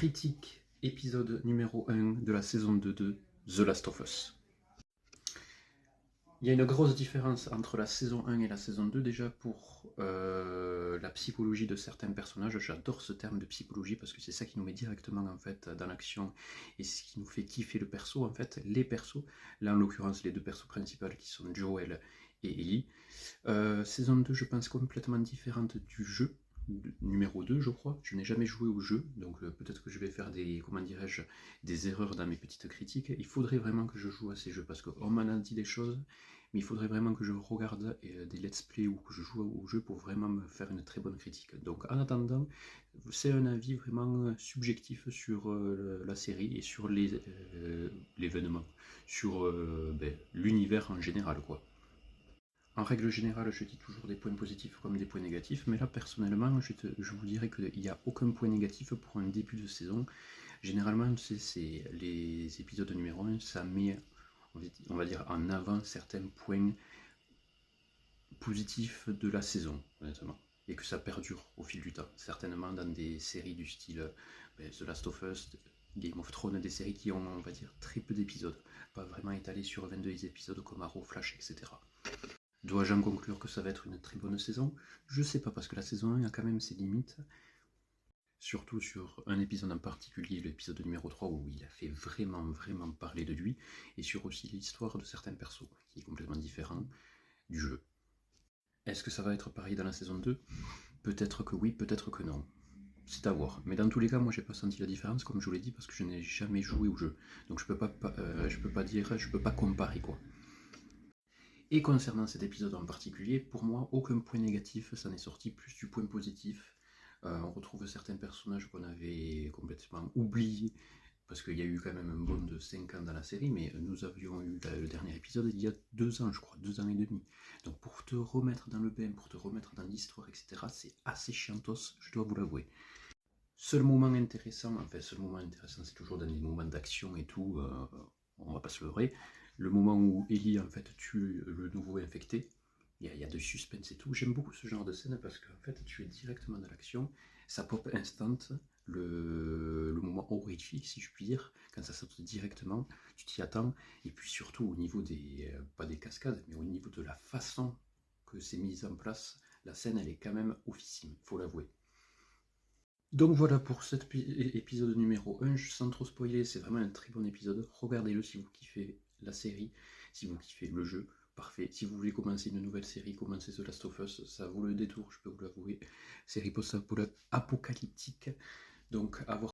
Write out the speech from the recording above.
critique épisode numéro 1 de la saison 2 de The Last of Us. Il y a une grosse différence entre la saison 1 et la saison 2 déjà pour la psychologie de certains personnages. J'adore ce terme de psychologie parce que c'est ça qui nous met directement en fait dans l'action et ce qui nous fait kiffer le perso en fait, les persos. Là en l'occurrence les deux persos principaux qui sont Joel et Ellie. Saison 2 je pense complètement différente du jeu. Numéro 2 je crois, je n'ai jamais joué au jeu, donc peut-être que je vais faire des erreurs dans mes petites critiques. Il faudrait vraiment que je joue à ces jeux, parce qu'on m'en a dit des choses, mais il faudrait vraiment que je regarde des let's play ou que je joue au jeu pour vraiment me faire une très bonne critique. Donc en attendant, c'est un avis vraiment subjectif sur la série et sur l'événement, sur l'univers en général quoi. En règle générale, je dis toujours des points positifs comme des points négatifs, mais là, personnellement, je vous dirais qu'il n'y a aucun point négatif pour un début de saison. Généralement, c'est les épisodes numéro 1, ça met, on va dire, en avant certains points positifs de la saison, honnêtement. Et que ça perdure au fil du temps. Certainement dans des séries du style The Last of Us, Game of Thrones, des séries qui ont, on va dire, très peu d'épisodes. Pas vraiment étalées sur 22 épisodes comme Arrow, Flash, etc. Dois-je en conclure que ça va être une très bonne saison? Je sais pas, parce que la saison 1 a quand même ses limites. Surtout sur un épisode en particulier, l'épisode numéro 3, où il a fait vraiment parler de lui, et sur aussi l'histoire de certains persos, qui est complètement différent du jeu. Est-ce que ça va être pareil dans la saison 2? Peut-être que oui, peut-être que non. C'est à voir. Mais dans tous les cas, moi j'ai pas senti la différence, comme je vous l'ai dit, parce que je n'ai jamais joué au jeu. Donc je peux pas comparer quoi. Et concernant cet épisode en particulier, pour moi, aucun point négatif, ça n'est sorti, plus du point positif. On retrouve certains personnages qu'on avait complètement oubliés, parce qu'il y a eu quand même un bond de 5 ans dans la série, mais nous avions eu le dernier épisode il y a 2 ans, je crois, 2 ans et demi. Donc pour te remettre dans le bain, pour te remettre dans l'histoire, etc., c'est assez chiantos, je dois vous l'avouer. Seul moment intéressant, c'est toujours dans les moments d'action et tout, on va pas se leurrer. Le moment où Ellie en fait tue le nouveau infecté, il y a de suspense et tout. J'aime beaucoup ce genre de scène parce qu'en fait tu es directement dans l'action, ça pop instant, le moment horrifique si je puis dire, quand ça saute directement, tu t'y attends, et puis surtout au niveau pas des cascades, mais au niveau de la façon que c'est mis en place, la scène elle est quand même oufissime, faut l'avouer. Donc voilà pour cet épisode numéro 1, sans trop spoiler, c'est vraiment un très bon épisode. Regardez-le si vous kiffez la série, si vous kiffez le jeu, parfait. Si vous voulez commencer une nouvelle série, commencez The Last of Us, ça vaut le détour, je peux vous l'avouer. Série post-apocalyptique, donc à voir.